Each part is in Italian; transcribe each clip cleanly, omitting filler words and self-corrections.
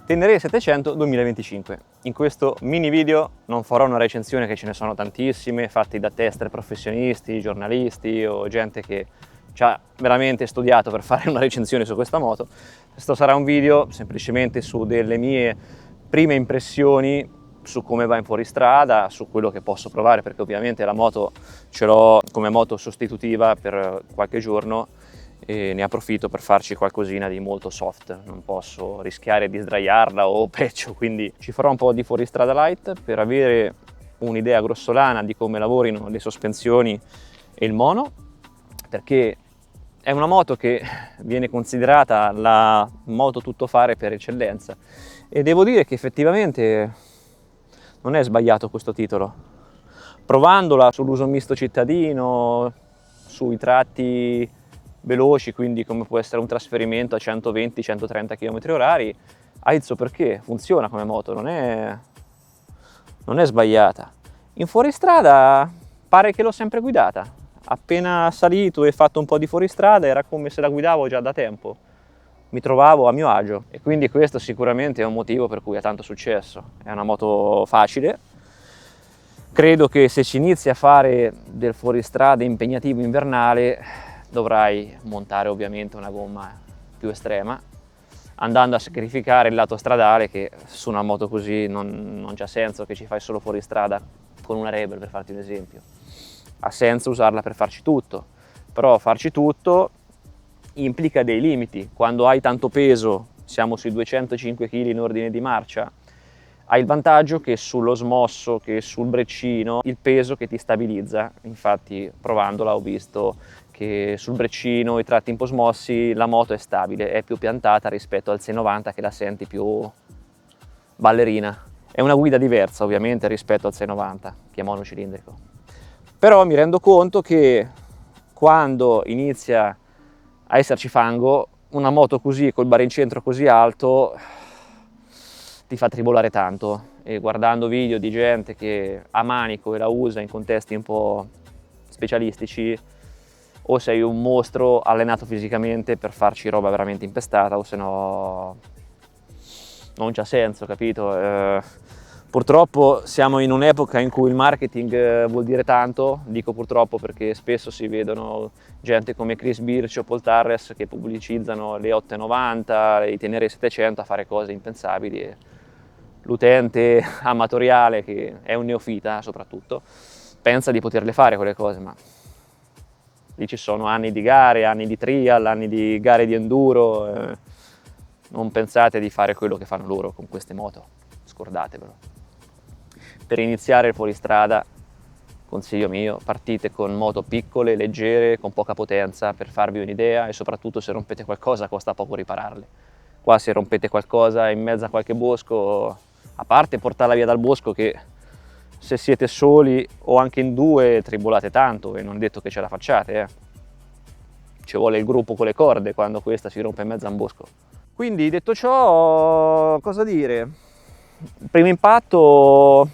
Tenere 700 2025. In questo mini video non farò una recensione, che ce ne sono tantissime, fatti da tester professionisti, giornalisti o gente che ci ha veramente studiato per fare una recensione su questa moto. Questo sarà un video semplicemente su delle mie prime impressioni su come va in fuoristrada, su quello che posso provare, perché ovviamente la moto ce l'ho come moto sostitutiva per qualche giorno e ne approfitto per farci qualcosina di molto soft. Non posso rischiare di sdraiarla o peggio, quindi ci farò un po' di fuoristrada light per avere un'idea grossolana di come lavorino le sospensioni e il mono, perché è una moto che viene considerata la moto tuttofare per eccellenza e devo dire che effettivamente non è sbagliato questo titolo. Provandola sull'uso misto cittadino, sui tratti veloci, quindi come può essere un trasferimento a 120-130 km/h, ha il suo perché, funziona come moto, non è sbagliata. In fuoristrada pare che l'ho sempre guidata, appena salito e fatto un po' di fuoristrada era come se la guidavo già da tempo, mi trovavo a mio agio e quindi questo sicuramente è un motivo per cui ha tanto successo. È una moto facile. Credo che se ci inizi a fare del fuoristrada impegnativo invernale dovrai montare ovviamente una gomma più estrema, andando a sacrificare il lato stradale, che su una moto così non c'ha senso che ci fai solo fuoristrada con una Rebel, per farti un esempio. Ha senso usarla per farci tutto, però farci tutto implica dei limiti. Quando hai tanto peso, siamo sui 205 kg in ordine di marcia, hai il vantaggio che sullo smosso, che sul breccino, il peso che ti stabilizza. Infatti provandola ho visto che sul breccino, i tratti un po' smossi, la moto è stabile, è più piantata rispetto al 690 che la senti più ballerina. È una guida diversa ovviamente rispetto al 690 che è monocilindrico. Però mi rendo conto che quando inizia a esserci fango, una moto così col baricentro così alto ti fa tribolare tanto, e guardando video di gente che ha manico e la usa in contesti un po' specialistici, o sei un mostro allenato fisicamente per farci roba veramente impestata, o se no non c'ha senso, capito? Purtroppo siamo in un'epoca in cui il marketing vuol dire tanto. Dico purtroppo perché spesso si vedono gente come Chris Birch o Paul Tarres che pubblicizzano le 890, i Tenere 700 a fare cose impensabili, e l'utente amatoriale, che è un neofita soprattutto, pensa di poterle fare quelle cose, ma lì ci sono anni di gare, anni di trial, anni di gare di enduro. Non pensate di fare quello che fanno loro con queste moto, scordatevelo. Per iniziare il fuoristrada, consiglio mio, partite con moto piccole, leggere, con poca potenza, per farvi un'idea, e soprattutto se rompete qualcosa costa poco ripararle. Qua se rompete qualcosa in mezzo a qualche bosco, a parte portarla via dal bosco, che se siete soli o anche in due tribolate tanto e non è detto che ce la facciate, ci vuole il gruppo con le corde quando questa si rompe in mezzo a un bosco. Quindi detto ciò, cosa dire? Il primo impatto,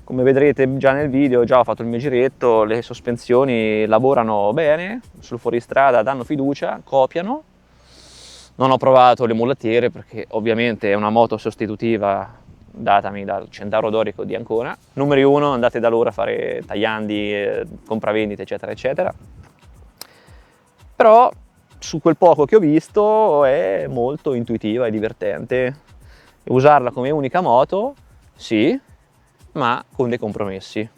come vedrete già nel video, già ho fatto il mio giretto, le sospensioni lavorano bene, sul fuoristrada danno fiducia, copiano. Non ho provato le mulattiere perché ovviamente è una moto sostitutiva datami dal Centauro Dorico di Ancona. Numeri 1, andate da loro a fare tagliandi, compravendite eccetera eccetera. Però su quel poco che ho visto è molto intuitiva e divertente. Usarla come unica moto, sì, ma con dei compromessi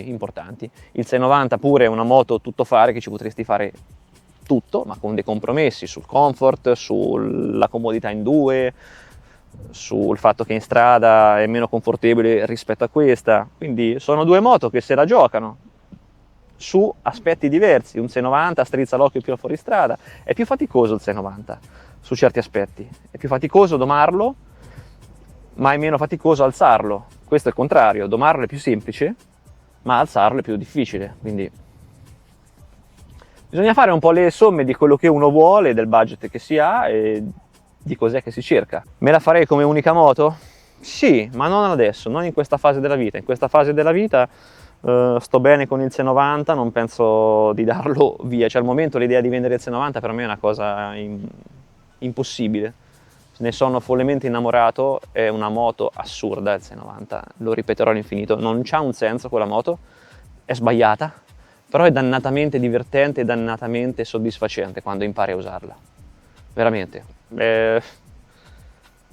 importanti. Il 690 pure è una moto tuttofare che ci potresti fare tutto, ma con dei compromessi sul comfort, sulla comodità in due, sul fatto che in strada è meno confortevole rispetto a questa. Quindi sono due moto che se la giocano su aspetti diversi. Un 690 strizza l'occhio più al fuoristrada, è più faticoso il 690 su certi aspetti, è più faticoso domarlo, ma è meno faticoso alzarlo. Questo è il contrario, domarlo è più semplice, ma alzarlo è più difficile. Quindi bisogna fare un po' le somme di quello che uno vuole, del budget che si ha e di cos'è che si cerca. Me la farei come unica moto? Sì, ma non adesso, non in questa fase della vita. In questa fase della vita sto bene con il C90, non penso di darlo via. Cioè al momento l'idea di vendere il C90 per me è una cosa impossibile. Ne sono follemente innamorato, è una moto assurda il 690, lo ripeterò all'infinito, non c'ha un senso quella moto, è sbagliata, però è dannatamente divertente e dannatamente soddisfacente quando impari a usarla, veramente.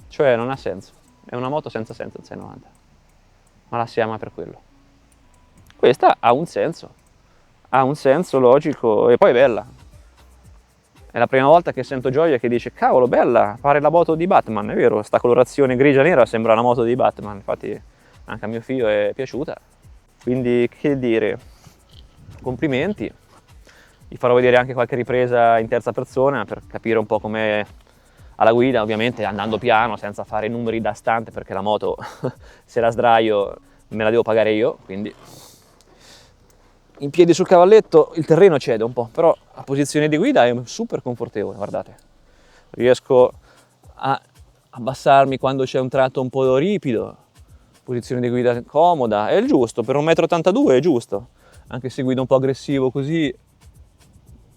Cioè non ha senso, è una moto senza senso il 690, ma la si ama per quello. Questa ha un senso logico e poi è bella. È la prima volta che sento Gioia che dice cavolo bella, pare la moto di Batman, è vero, sta colorazione grigia nera sembra la moto di Batman, infatti anche a mio figlio è piaciuta. Quindi che dire, complimenti, vi farò vedere anche qualche ripresa in terza persona per capire un po' com'è alla guida, ovviamente andando piano senza fare numeri da stante perché la moto se la sdraio me la devo pagare io, quindi in piedi sul cavalletto il terreno cede un po', però la posizione di guida è super confortevole, guardate. Riesco a abbassarmi quando c'è un tratto un po' ripido, posizione di guida comoda, è il giusto, per 1,82 m è giusto, anche se guido un po' aggressivo così,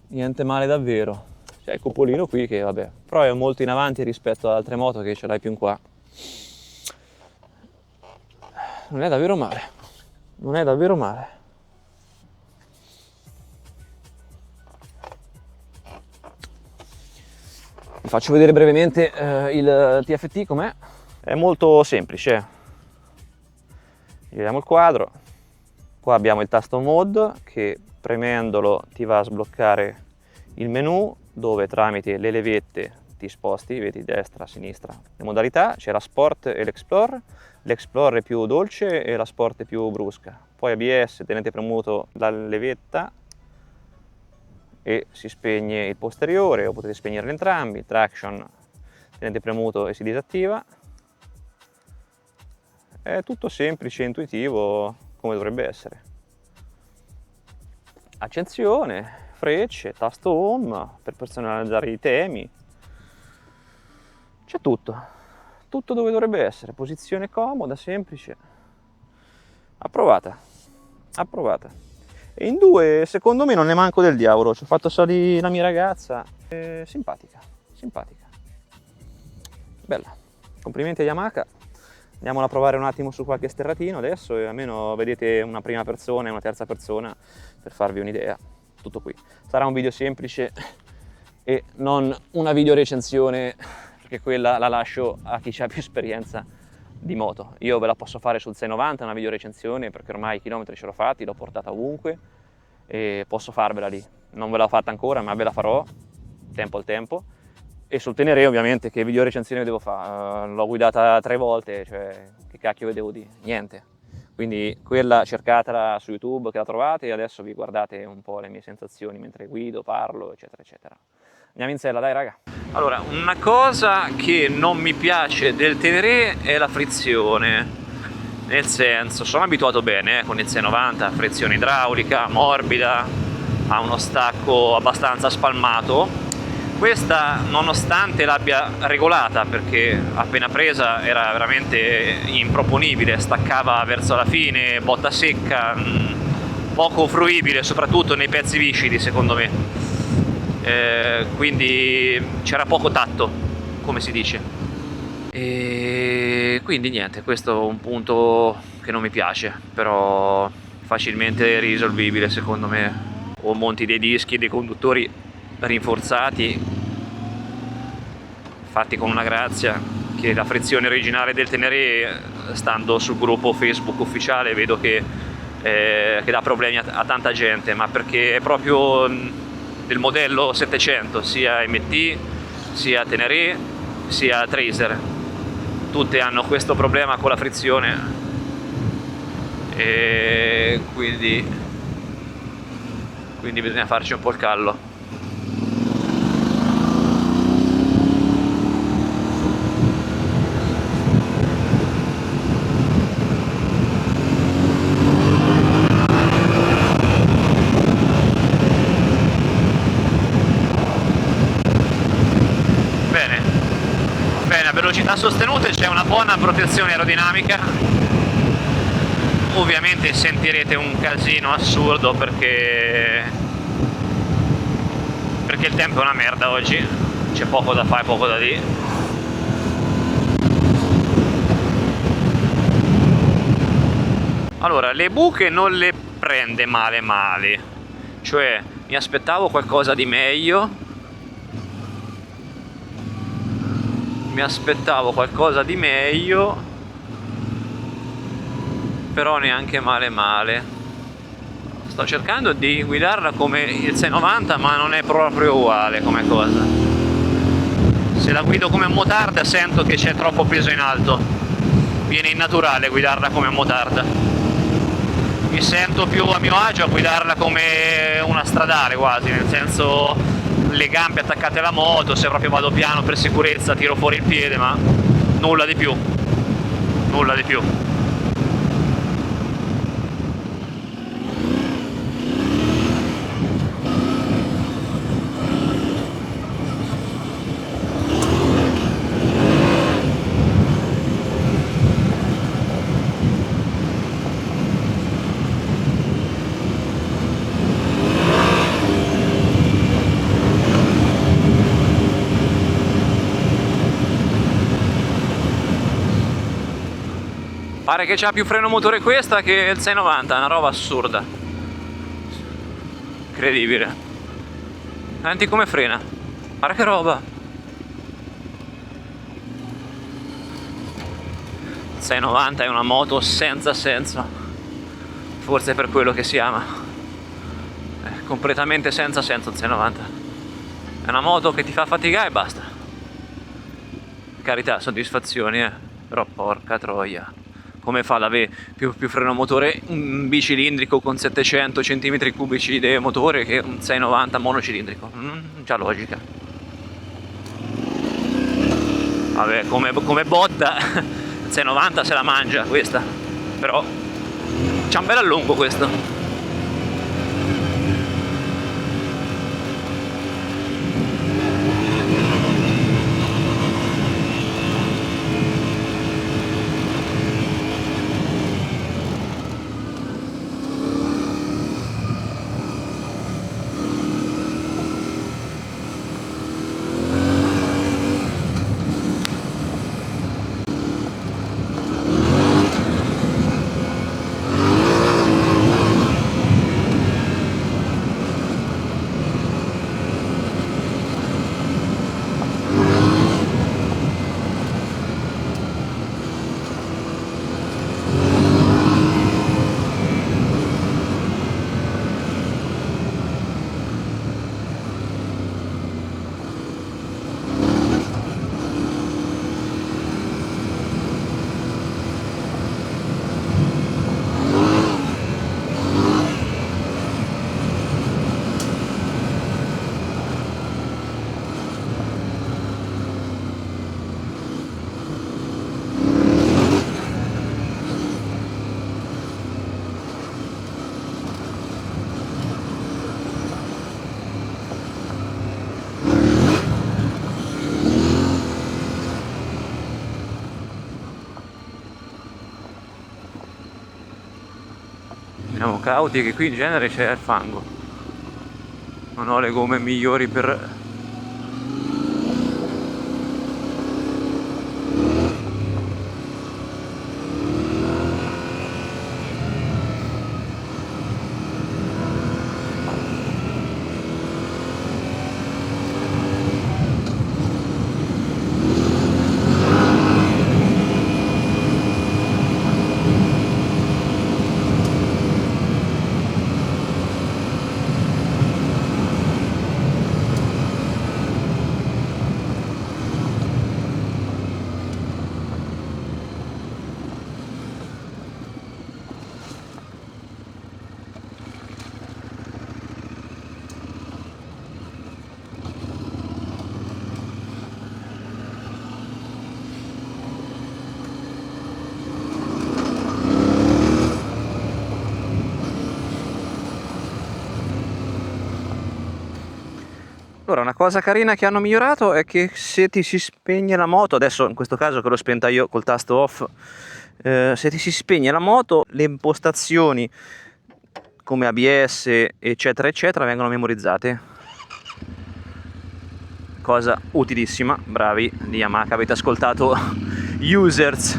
niente male davvero. C'è il cupolino qui che vabbè, però è molto in avanti rispetto ad altre moto che ce l'hai più in qua. Non è davvero male, non è davvero male. Vi faccio vedere brevemente il TFT com'è. È molto semplice. Giriamo il quadro. Qua abbiamo il tasto Mode che premendolo ti va a sbloccare il menu dove tramite le levette ti sposti, vedi destra, sinistra, le modalità. C'è la Sport e l'Explore. L'Explore è più dolce e la Sport è più brusca. Poi ABS, tenete premuto la levetta e si spegne il posteriore o potete spegnerli entrambi. Traction tenete premuto e si disattiva. È tutto semplice e intuitivo come dovrebbe essere. Accensione, frecce, tasto home per personalizzare i temi, c'è tutto dove dovrebbe essere, posizione comoda, semplice, approvata. E in due, secondo me, non ne manco del diavolo. Ci ho fatto salire la mia ragazza. Simpatica. Bella. Complimenti a Yamaha. Andiamola a provare un attimo su qualche sterratino adesso e almeno vedete una prima persona e una terza persona per farvi un'idea. Tutto qui. Sarà un video semplice e non una video recensione, perché quella la lascio a chi ha più esperienza di moto. Io ve la posso fare sul 690 una video recensione perché ormai i chilometri ce l'ho fatti, l'ho portata ovunque e posso farvela lì. Non ve l'ho fatta ancora, ma ve la farò tempo al tempo. E sul Tenere ovviamente che video recensione devo fare? L'ho guidata 3 volte, cioè che cacchio vedevo di niente. Quindi quella cercatela su YouTube che la trovate e adesso vi guardate un po' le mie sensazioni mentre guido, parlo, eccetera, eccetera. Andiamo in sella, dai raga. Allora, una cosa che non mi piace del Tenere è la frizione. Nel senso, sono abituato bene con il 690, frizione idraulica, morbida, ha uno stacco abbastanza spalmato. Questa, nonostante l'abbia regolata, perché appena presa era veramente improponibile, staccava verso la fine, botta secca, poco fruibile, soprattutto nei pezzi viscidi secondo me. Quindi c'era poco tatto, come si dice. E quindi niente, questo è un punto che non mi piace, però facilmente risolvibile secondo me. O monti dei dischi e dei conduttori rinforzati, fatti con una grazia, che la frizione originale del Tenere, stando sul gruppo Facebook ufficiale, vedo che dà problemi a tanta gente, ma perché è proprio del modello 700, sia MT, sia Tenere, sia Tracer, tutte hanno questo problema con la frizione e quindi bisogna farci un po' il callo. Bene, a velocità sostenute c'è una buona protezione aerodinamica. Ovviamente sentirete un casino assurdo perché il tempo è una merda oggi, c'è poco da fare, poco da dire. Allora, le buche non le prende male, cioè mi aspettavo qualcosa di meglio, però neanche male. Sto cercando di guidarla come il 690, ma non è proprio uguale come cosa. Se la guido come motarda sento che c'è troppo peso in alto, viene innaturale guidarla come motarda. Mi sento più a mio agio a guidarla come una stradale quasi, nel senso le gambe attaccate alla moto, se proprio vado piano per sicurezza tiro fuori il piede, ma nulla di più. Pare che c'ha più freno motore questa che il 690, è una roba assurda. Incredibile. Senti come frena. Guarda che roba. Il 690 è una moto senza senso. Forse è per quello che si ama. È completamente senza senso il 690. È una moto che ti fa faticare e basta. Per carità, soddisfazioni, però porca troia. Come fa ad avere più freno motore un bicilindrico con 700 cm3 di motore che un 690 monocilindrico? Non c'ha logica. Vabbè, come botta il 690 se la mangia questa, però c'ha un bel allungo questo. Siamo cauti che qui in genere c'è il fango. Non ho le gomme migliori per... Allora, una cosa carina che hanno migliorato è che se ti si spegne la moto, adesso in questo caso che l'ho spenta io col tasto off, se ti si spegne la moto, le impostazioni come ABS eccetera eccetera vengono memorizzate, cosa utilissima. Bravi di Yamaha, avete ascoltato Users.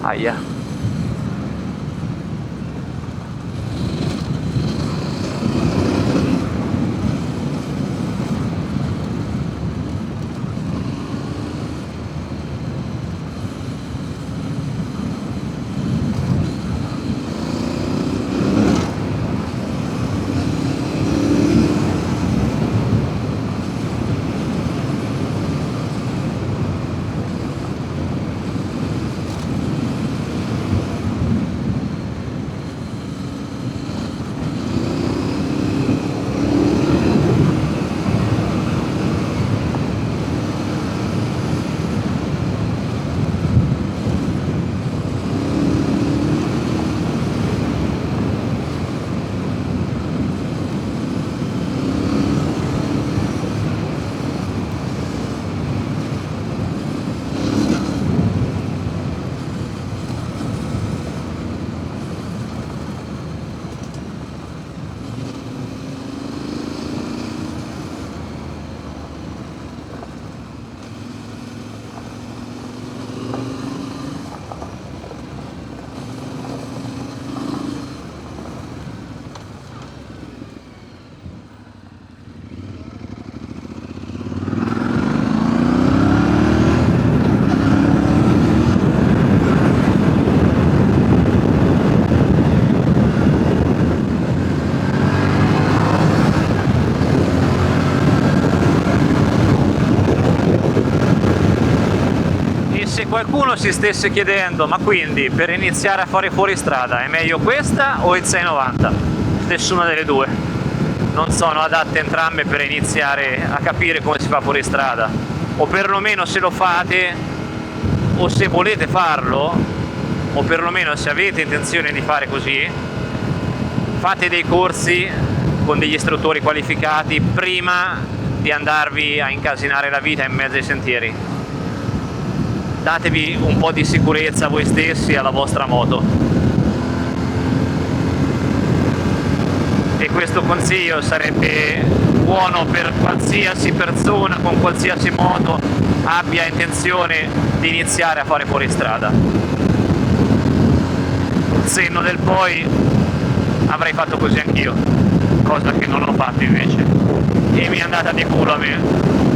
Aia. Se qualcuno si stesse chiedendo, ma quindi per iniziare a fare fuoristrada è meglio questa o il 690? Nessuna delle due. Non sono adatte entrambe per iniziare a capire come si fa fuoristrada, o perlomeno se lo fate, o se volete farlo, o perlomeno se avete intenzione di fare così, fate dei corsi con degli istruttori qualificati prima di andarvi a incasinare la vita in mezzo ai sentieri. Datevi un po' di sicurezza a voi stessi e alla vostra moto. E questo consiglio sarebbe buono per qualsiasi persona con qualsiasi moto abbia intenzione di iniziare a fare fuoristrada. Senno del poi avrei fatto così anch'io, cosa che non ho fatto invece, e mi è andata di culo a me.